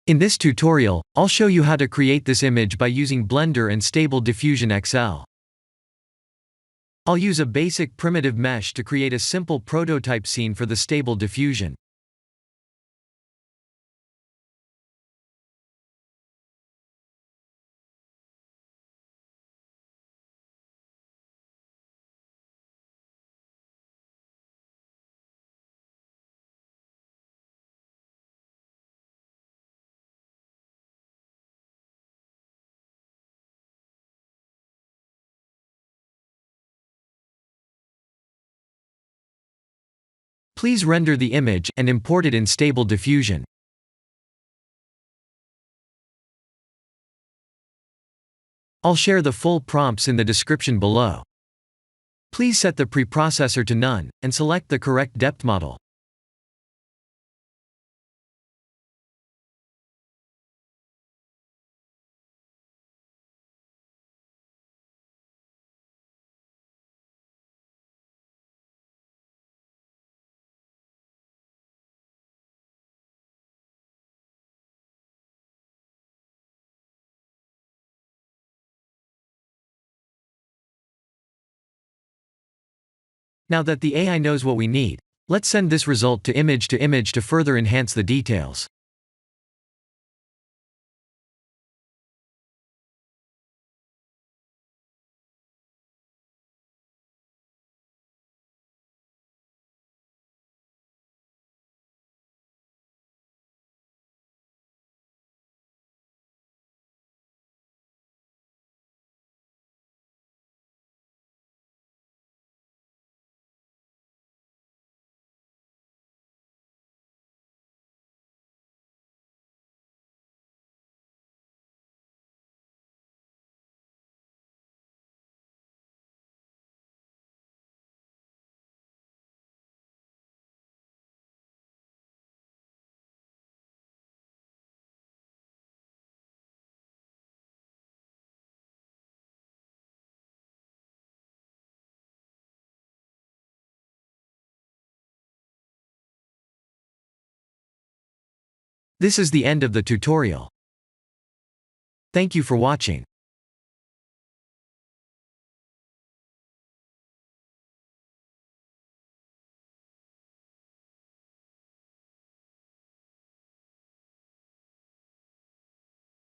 In this tutorial, I'll show you how to create this image by using Blender and Stable Diffusion XL. I'll use a basic primitive mesh to create a simple prototype scene for the Stable Diffusion. Please render the image and import it in Stable Diffusion. I'll share the full prompts in the description below. Please set the preprocessor to none, and select the correct depth model. Now that the AI knows what we need, let's send this result to image to further enhance the details. This is the end of the tutorial. Thank you for watching.